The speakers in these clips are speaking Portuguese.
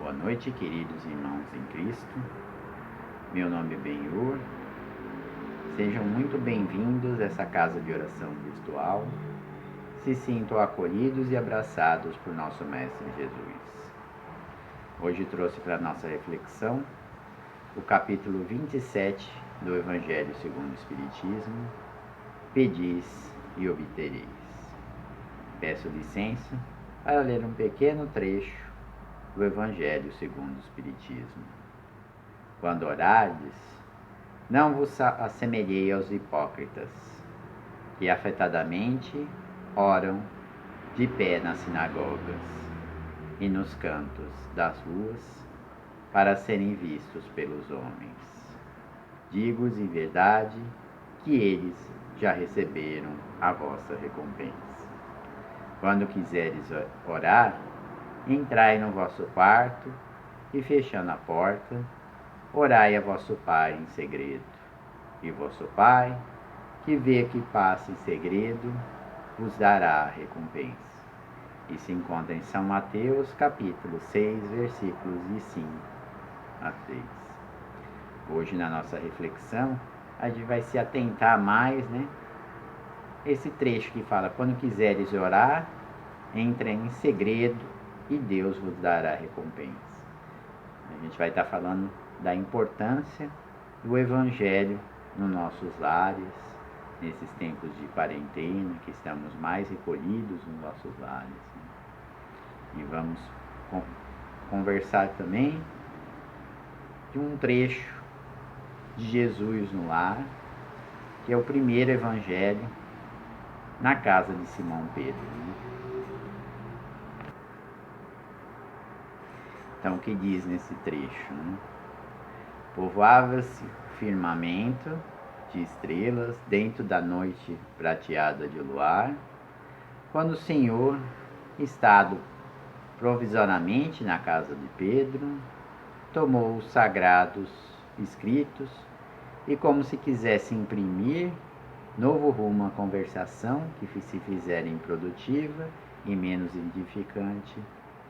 Boa noite, queridos irmãos em Cristo. Meu nome é Ben-Hur. Sejam muito bem-vindos a essa casa de oração virtual. Se sintam acolhidos e abraçados por nosso Mestre Jesus. Hoje trouxe para nossa reflexão o capítulo 27 do Evangelho segundo o Espiritismo. Pedis e obtereis. Peço licença para ler um pequeno trecho do Evangelho segundo o Espiritismo. Quando orardes, não vos assemelhei aos hipócritas, que afetadamente oram de pé nas sinagogas e nos cantos das ruas para serem vistos pelos homens. Digo-vos em verdade que eles já receberam a vossa recompensa. Quando quiseres orar, entrai no vosso quarto e, fechando a porta, orai a vosso Pai em segredo. E vosso Pai, que vê que passa em segredo, vos dará a recompensa. Isso se encontra em São Mateus, capítulo 6, versículos de 5 a 6. Hoje, na nossa reflexão, a gente vai se atentar mais, esse trecho que fala: quando quiseres orar, entre em segredo e Deus vos dará recompensa. A gente vai estar falando da importância do Evangelho nos nossos lares, nesses tempos de quarentena, que estamos mais recolhidos nos nossos lares. E vamos conversar também de um trecho de Jesus no lar, que é o primeiro Evangelho na casa de Simão Pedro. Então, o que diz nesse trecho? Povoava-se o firmamento de estrelas dentro da noite prateada de luar, quando o Senhor, estado provisoriamente na casa de Pedro, tomou os sagrados escritos e, como se quisesse imprimir novo rumo à conversação que se fizera improdutiva e menos edificante,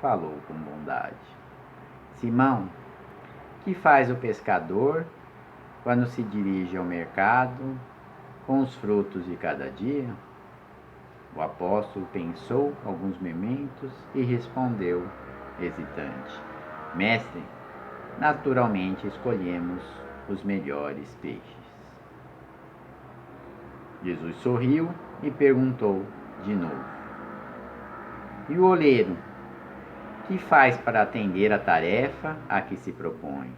falou com bondade: Simão, que faz o pescador quando se dirige ao mercado com os frutos de cada dia? O apóstolo pensou alguns momentos e respondeu, hesitante: Mestre, naturalmente escolhemos os melhores peixes. Jesus sorriu e perguntou de novo: E o oleiro, que faz para atender a tarefa a que se propõe?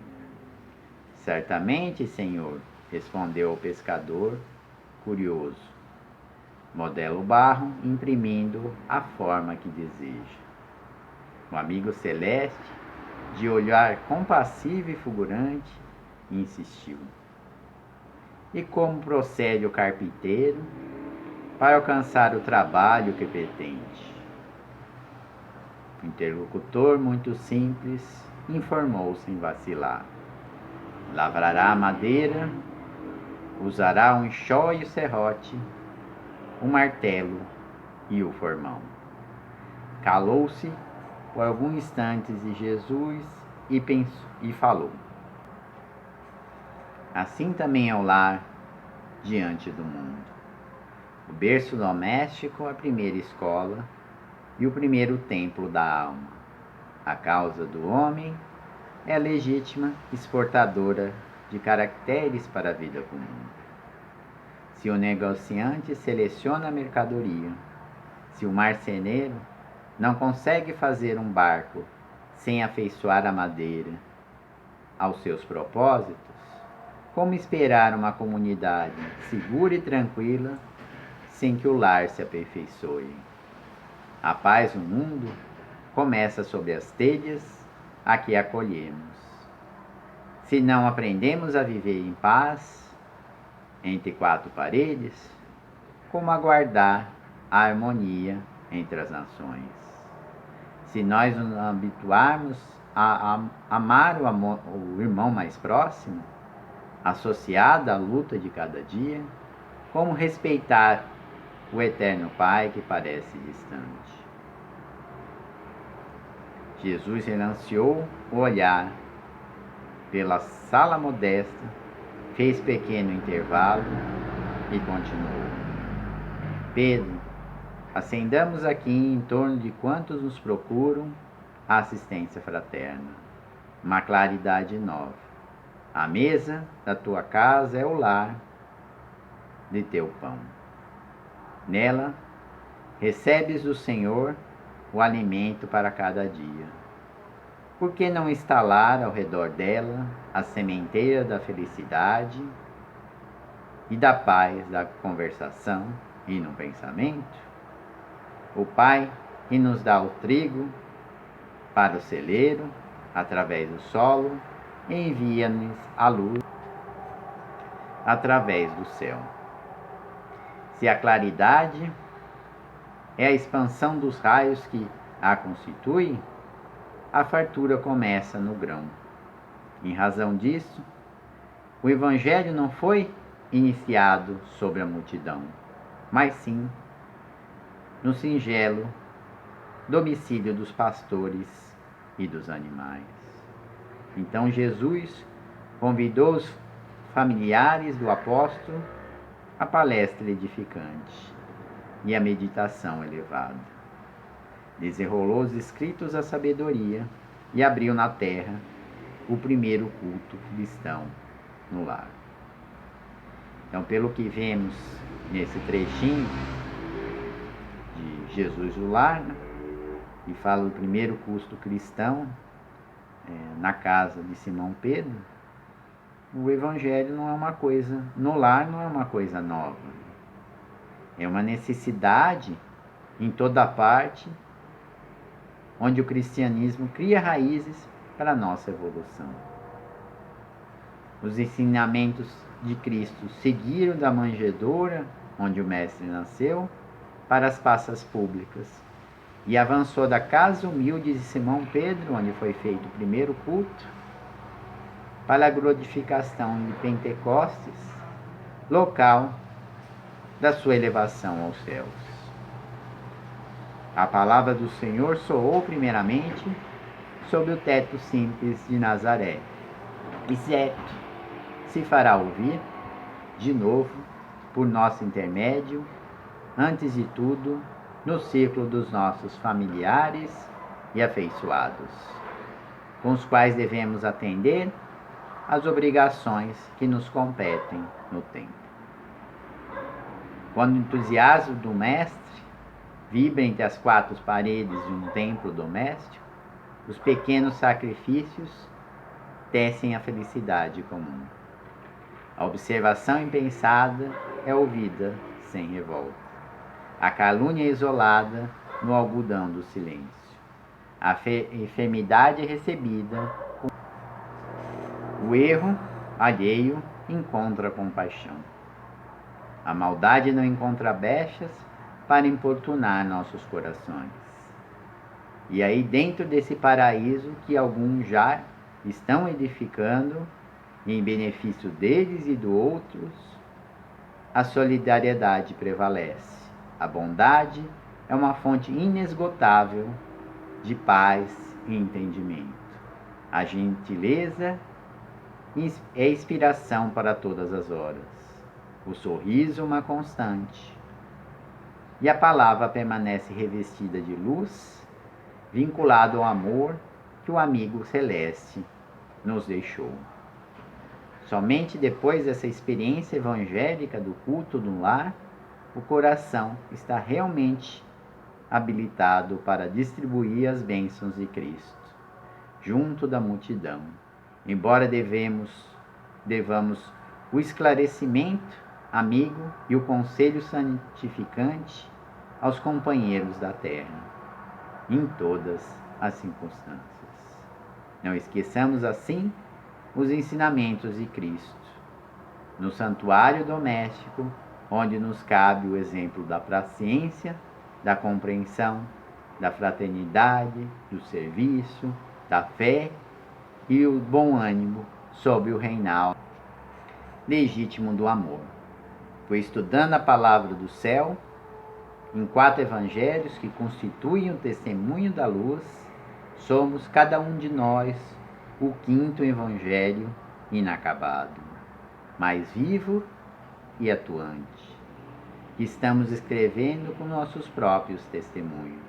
Certamente, Senhor, respondeu o pescador, curioso. Modela o barro, imprimindo a forma que deseja. O amigo celeste, de olhar compassivo e fulgurante, insistiu: E como procede o carpinteiro para alcançar o trabalho que pretende? O interlocutor, muito simples, informou sem vacilar: lavrará a madeira, usará um enxó e o serrote, o martelo e o formão. Calou-se por alguns instantes de Jesus e falou: Assim também é o lar diante do mundo. O berço doméstico, a primeira escola e o primeiro templo da alma. A causa do homem é legítima exportadora de caracteres para a vida comum. Se o negociante seleciona a mercadoria, se o marceneiro não consegue fazer um barco sem afeiçoar a madeira aos seus propósitos, como esperar uma comunidade segura e tranquila sem que o lar se aperfeiçoe? A paz no mundo começa sobre as telhas a que acolhemos. Se não aprendemos a viver em paz entre quatro paredes, como aguardar a harmonia entre as nações? Se nós nos habituarmos a amar o irmão mais próximo, associado à luta de cada dia, como respeitar o eterno Pai que parece distante? Jesus relanceou o olhar pela sala modesta, fez pequeno intervalo e continuou. Pedro, acendamos aqui em torno de quantos nos procuram a assistência fraterna. Uma claridade nova. A mesa da tua casa é o lar de teu pão. Nela, recebes do Senhor o alimento para cada dia. Por que não instalar ao redor dela a sementeira da felicidade e da paz da conversação e no pensamento? O Pai que nos dá o trigo para o celeiro, através do solo, envia-nos a luz através do céu. Se a claridade é a expansão dos raios que a constituem, a fartura começa no grão. Em razão disso, o Evangelho não foi iniciado sobre a multidão, mas sim no singelo domicílio dos pastores e dos animais. Então Jesus convidou os familiares do apóstolo à palestra edificante e à meditação elevada. Desenrolou os escritos da sabedoria e abriu na terra o primeiro culto cristão no lar. Então, pelo que vemos nesse trechinho de Jesus no lar, e fala do primeiro culto cristão na casa de Simão Pedro, o Evangelho não é uma coisa, no lar não é uma coisa nova. É uma necessidade em toda parte, onde o cristianismo cria raízes para a nossa evolução. Os ensinamentos de Cristo seguiram da manjedoura, onde o Mestre nasceu, para as praças públicas, e avançou da casa humilde de Simão Pedro, onde foi feito o primeiro culto, para a glorificação de Pentecostes, local da sua elevação aos céus. A palavra do Senhor soou primeiramente sobre o teto simples de Nazaré, e certo se fará ouvir de novo por nosso intermédio, antes de tudo no círculo dos nossos familiares e afeiçoados, com os quais devemos atender às obrigações que nos competem no tempo. Quando o entusiasmo do Mestre vibra entre as quatro paredes de um templo doméstico, os pequenos sacrifícios tecem a felicidade comum. A observação impensada é ouvida sem revolta. A calúnia isolada no algodão do silêncio. A enfermidade recebida. O erro alheio encontra compaixão. A maldade não encontra brechas para importunar nossos corações. E aí, dentro desse paraíso que alguns já estão edificando, em benefício deles e do outros, a solidariedade prevalece. A bondade é uma fonte inesgotável de paz e entendimento. A gentileza é inspiração para todas as horas. O sorriso, uma constante. E a palavra permanece revestida de luz, vinculado ao amor que o amigo celeste nos deixou. Somente depois dessa experiência evangélica do culto no lar, o coração está realmente habilitado para distribuir as bênçãos de Cristo, junto da multidão, embora devamos o esclarecimento amigo e o conselho santificante aos companheiros da terra, em todas as circunstâncias. Não esqueçamos, assim, os ensinamentos de Cristo. No santuário doméstico, onde nos cabe o exemplo da paciência, da compreensão, da fraternidade, do serviço, da fé e o bom ânimo sob o reinado legítimo do amor. Foi estudando a palavra do céu, em 4 evangelhos que constituem o testemunho da luz, Somos, cada um de nós, o quinto evangelho inacabado, mais vivo e atuante, que estamos escrevendo com nossos próprios testemunhos,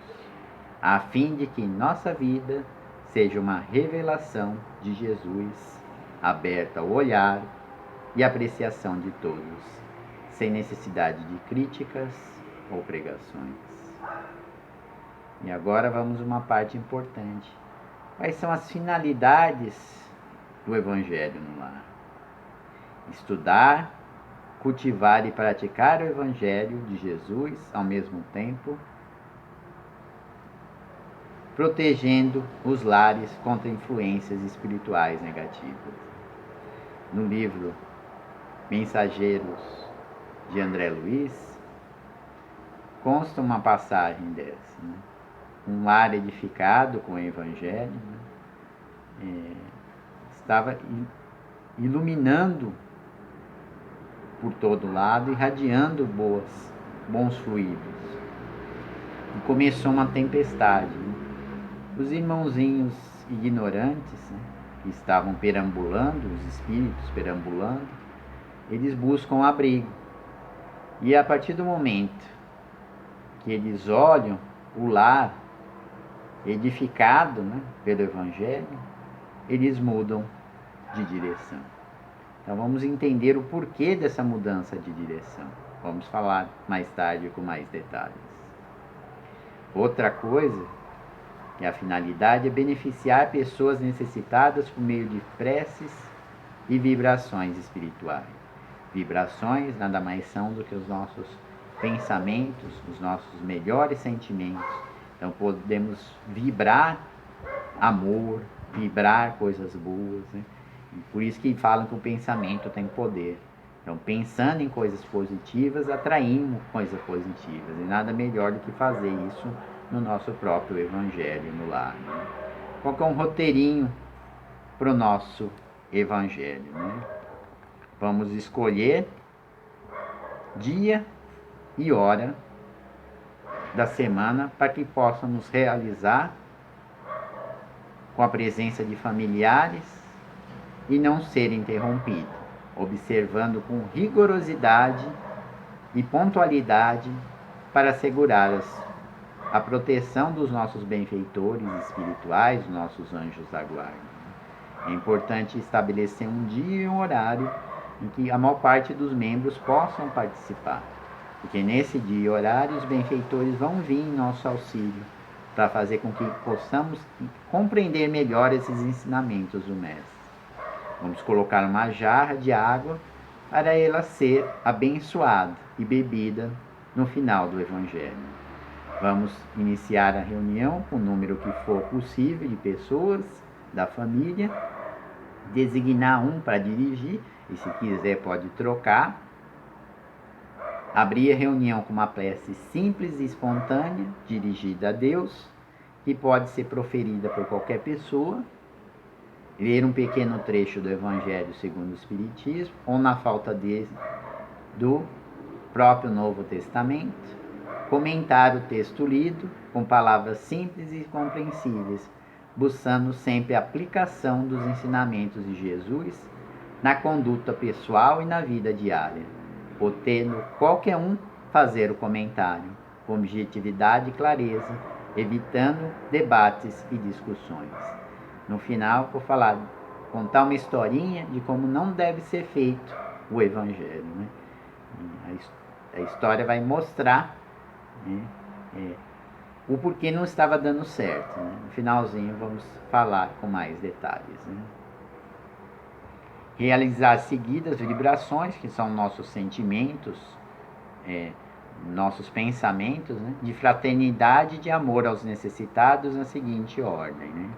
a fim de que nossa vida seja uma revelação de Jesus, aberta ao olhar e apreciação de todos, sem necessidade de críticas ou pregações. E agora vamos a uma parte importante. Quais são as finalidades do Evangelho no lar? Estudar, cultivar e praticar o Evangelho de Jesus ao mesmo tempo, protegendo os lares contra influências espirituais negativas. No livro Mensageiros de André Luiz, consta uma passagem dessa, né? Um lar edificado com o Evangelho, né? Estava iluminando por todo lado, irradiando bons fluidos. E começou uma tempestade, né? Os irmãozinhos ignorantes, né, que estavam perambulando, os espíritos perambulando, eles buscam abrigo. E a partir do momento que eles olham o lar edificado, né, pelo Evangelho, eles mudam de direção. Então vamos entender o porquê dessa mudança de direção. Vamos falar mais tarde com mais detalhes. Outra coisa, que a finalidade é beneficiar pessoas necessitadas por meio de preces e vibrações espirituais. Vibrações nada mais são do que os nossos pensamentos, os nossos melhores sentimentos. Então podemos vibrar amor, vibrar coisas boas, né? E por isso que falam que o pensamento tem poder. Então, pensando em coisas positivas, atraímos coisas positivas. E nada melhor do que fazer isso no nosso próprio Evangelho no lar, né? Qual que é um roteirinho para o nosso Evangelho, né? Vamos escolher dia e hora da semana para que possamos realizar com a presença de familiares e não ser interrompido, observando com rigorosidade e pontualidade para assegurar a proteção dos nossos benfeitores espirituais, nossos anjos da guarda. É importante estabelecer um dia e um horário em que a maior parte dos membros possam participar, porque nesse dia e horário os benfeitores vão vir em nosso auxílio para fazer com que possamos compreender melhor esses ensinamentos do Mestre. Vamos colocar uma jarra de água para ela ser abençoada e bebida no final do Evangelho. Vamos iniciar a reunião com o número que for possível de pessoas da família, designar um para dirigir, e se quiser pode trocar. Abrir a reunião com uma prece simples e espontânea, dirigida a Deus, que pode ser proferida por qualquer pessoa. Ler um pequeno trecho do Evangelho segundo o Espiritismo, ou na falta dele, do próprio Novo Testamento. Comentar o texto lido com palavras simples e compreensíveis, buscando sempre a aplicação dos ensinamentos de Jesus na conduta pessoal e na vida diária, podendo qualquer um fazer o comentário com objetividade e clareza, evitando debates e discussões. No final, vou contar uma historinha de como não deve ser feito o Evangelho, né? A história vai mostrar, né, o porquê não estava dando certo, né? No finalzinho vamos falar com mais detalhes, né? Realizar as seguidas vibrações, que são nossos sentimentos, nossos pensamentos, né, de fraternidade e de amor aos necessitados na seguinte ordem, né?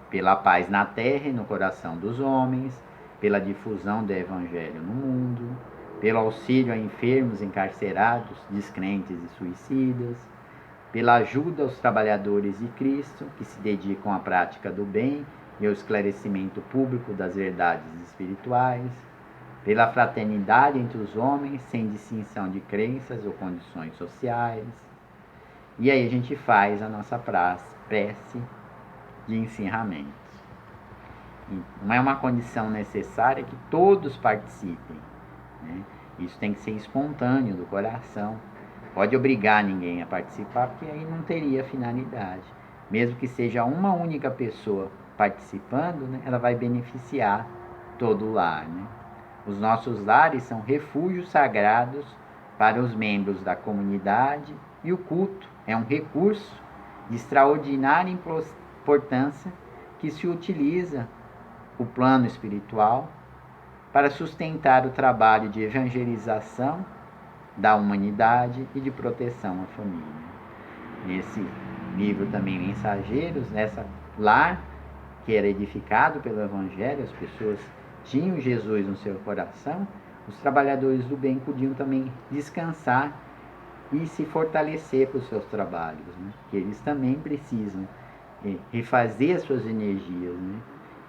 Pela paz na terra e no coração dos homens, pela difusão do Evangelho no mundo, pelo auxílio a enfermos, encarcerados, descrentes e suicidas, pela ajuda aos trabalhadores de Cristo que se dedicam à prática do bem e ao esclarecimento público das verdades espirituais, pela fraternidade entre os homens, sem distinção de crenças ou condições sociais. E aí a gente faz a nossa prece de encerramento. Não é uma condição necessária que todos participem, né? Isso tem que ser espontâneo do coração. Pode obrigar ninguém a participar, porque aí não teria finalidade. Mesmo que seja uma única pessoa participando, né, ela vai beneficiar todo o lar, né? Os nossos lares são refúgios sagrados para os membros da comunidade e o culto é um recurso de extraordinária importância que se utiliza o plano espiritual para sustentar o trabalho de evangelização da humanidade e de proteção à família. Nesse livro também, Mensageiros, nessa lar que era edificado pelo Evangelho, as pessoas tinham Jesus no seu coração, os trabalhadores do bem podiam também descansar e se fortalecer para os seus trabalhos, né? Que eles também precisam refazer as suas energias, né?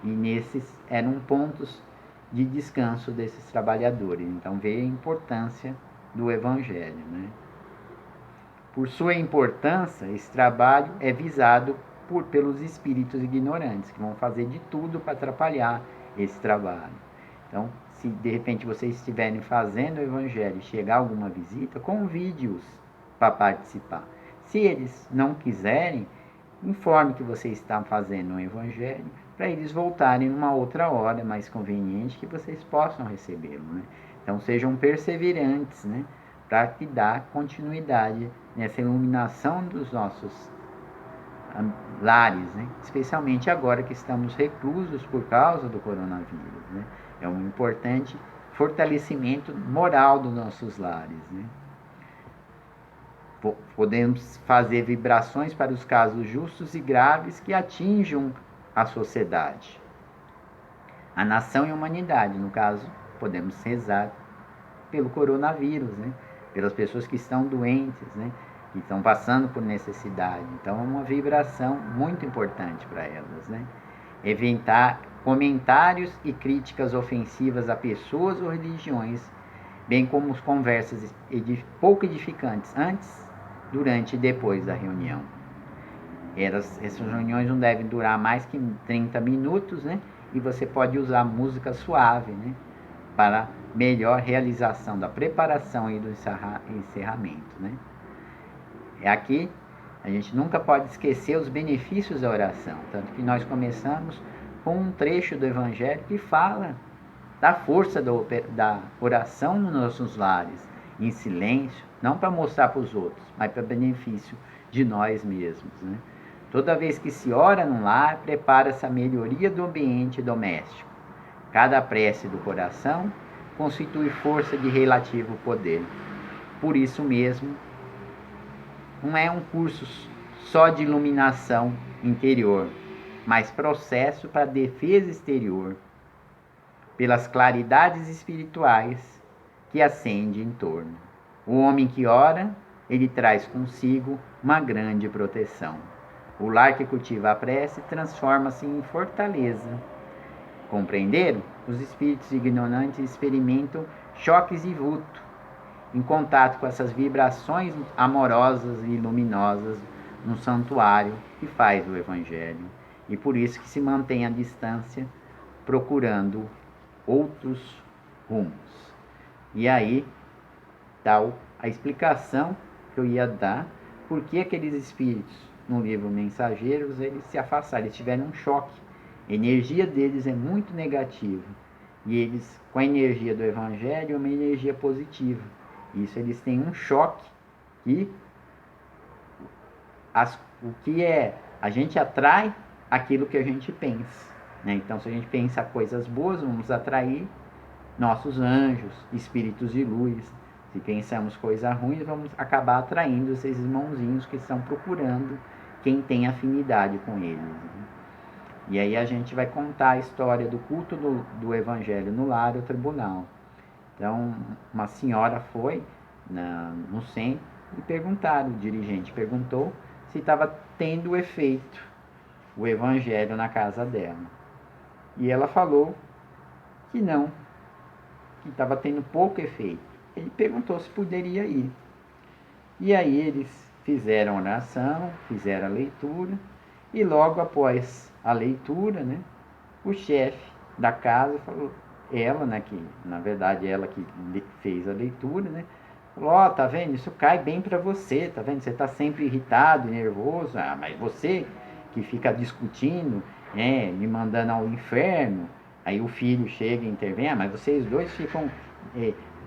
E nesses eram pontos de descanso desses trabalhadores. Então veio a importância do Evangelho, né? Por sua importância, esse trabalho é visado pelos espíritos ignorantes, que vão fazer de tudo para atrapalhar esse trabalho. Então, se de repente vocês estiverem fazendo o Evangelho e chegar alguma visita, convide-os para participar. Se eles não quiserem, informe que vocês estão fazendo o Evangelho, para eles voltarem numa outra hora mais conveniente que vocês possam recebê-lo, né? Então sejam perseverantes, né? Para que dá continuidade nessa iluminação dos nossos lares, né? Especialmente agora que estamos reclusos por causa do coronavírus, né? É um importante fortalecimento moral dos nossos lares, né? Podemos fazer vibrações para os casos justos e graves que atinjam a sociedade, a nação e a humanidade. No caso, podemos rezar pelo coronavírus, né? Pelas pessoas que estão doentes, né? Que estão passando por necessidade. Então, é uma vibração muito importante para elas, né? Evitar comentários e críticas ofensivas a pessoas ou religiões, bem como conversas pouco edificantes antes, durante e depois da reunião. Essas reuniões não devem durar mais que 30 minutos, né? E você pode usar música suave, né? Para melhor realização da preparação e do encerramento, né? Aqui a gente nunca pode esquecer os benefícios da oração, tanto que nós começamos com um trecho do Evangelho que fala da força da oração nos nossos lares, em silêncio, não para mostrar para os outros, mas para benefício de nós mesmos, né? Toda vez que se ora num lar, prepara-se a melhoria do ambiente doméstico. Cada prece do coração constitui força de relativo poder. Por isso mesmo, não é um curso só de iluminação interior, mas processo para defesa exterior, pelas claridades espirituais que acende em torno. O homem que ora, ele traz consigo uma grande proteção. O lar que cultiva a prece transforma-se em fortaleza. Compreenderam? Os espíritos ignorantes experimentam choques e vulto em contato com essas vibrações amorosas e luminosas no santuário que faz o Evangelho. E por isso que se mantém à distância, procurando outros rumos. E aí dá a explicação que eu ia dar, por que aqueles espíritos no livro Mensageiros, eles se afastaram, eles tiveram um choque. A energia deles é muito negativa. E eles, com a energia do Evangelho, é uma energia positiva. Isso, eles têm um choque e o que é, a gente atrai aquilo que a gente pensa, né? Então, se a gente pensa coisas boas, vamos atrair nossos anjos, espíritos de luz. Se pensamos coisas ruins, vamos acabar atraindo esses irmãozinhos que estão procurando quem tem afinidade com eles, né? E aí a gente vai contar a história do culto do Evangelho no lar e tribunal. Então, uma senhora foi no centro e perguntaram, o dirigente perguntou se estava tendo efeito o Evangelho na casa dela. E ela falou que não, que estava tendo pouco efeito. Ele perguntou se poderia ir. E aí eles fizeram a oração, fizeram a leitura, E logo após a leitura, né, o chefe da casa falou, ela, né, que na verdade ela que fez a leitura, né, falou, ó, tá vendo, isso cai bem para você, tá vendo, você tá sempre irritado e nervoso, ah, mas você que fica discutindo, me mandando ao inferno, aí o filho chega e intervém, ah, mas vocês dois ficam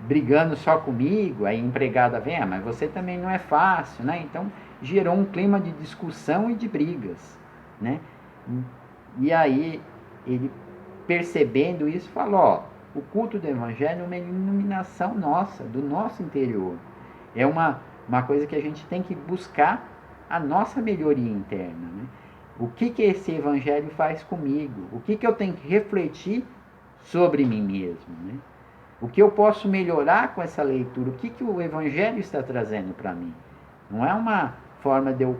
brigando só comigo, aí a empregada vem, ah, mas você também não é fácil, né, então gerou um clima de discussão e de brigas, né, e aí ele, percebendo isso, falou, ó, o culto do evangelho é uma iluminação nossa, do nosso interior. É uma coisa que a gente tem que buscar a nossa melhoria interna. Né? O que esse evangelho faz comigo? O que eu tenho que refletir sobre mim mesmo? Né? O que eu posso melhorar com essa leitura? O que o evangelho está trazendo para mim? Não é uma forma de eu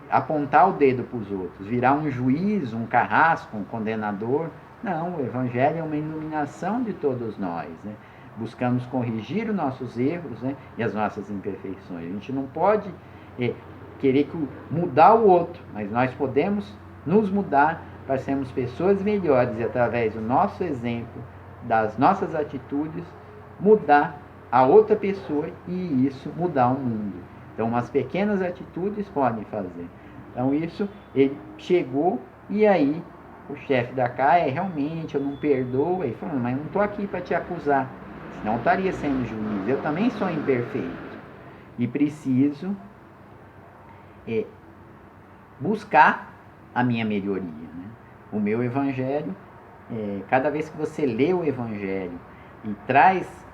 apontar o dedo para os outros, virar um juiz, um carrasco, um condenador. Não, o evangelho é uma iluminação de todos nós, né? Buscamos corrigir os nossos erros, né, e as nossas imperfeições. A gente não pode querer mudar o outro, mas nós podemos nos mudar para sermos pessoas melhores e através do nosso exemplo, das nossas atitudes, mudar a outra pessoa e isso mudar o mundo. Então, umas pequenas atitudes podem fazer. Então, isso, ele chegou e aí o chefe da casa, realmente, eu não perdoo. Ele falou, mas eu não estou aqui para te acusar, senão eu estaria sendo juiz. Eu também sou imperfeito e preciso buscar a minha melhoria. Né? O meu evangelho, cada vez que você lê o evangelho e traz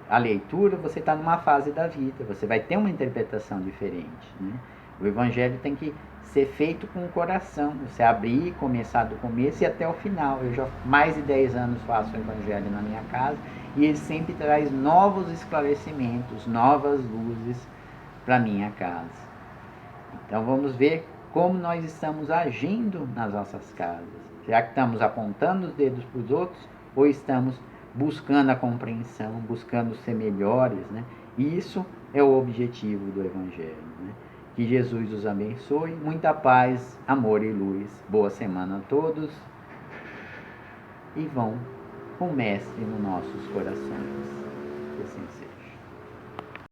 a leitura, você está numa fase da vida, você vai ter uma interpretação diferente. Né? O evangelho tem que ser feito com o coração, você abrir, começar do começo e até o final. Eu já mais de 10 anos faço o evangelho na minha casa e ele sempre traz novos esclarecimentos, novas luzes para minha casa. Então vamos ver como nós estamos agindo nas nossas casas. Será que estamos apontando os dedos para os outros ou estamos buscando a compreensão, buscando ser melhores, né? E isso é o objetivo do evangelho, né? Que Jesus os abençoe, muita paz, amor e luz. Boa semana a todos e vão com o Mestre nos nossos corações. Que assim seja.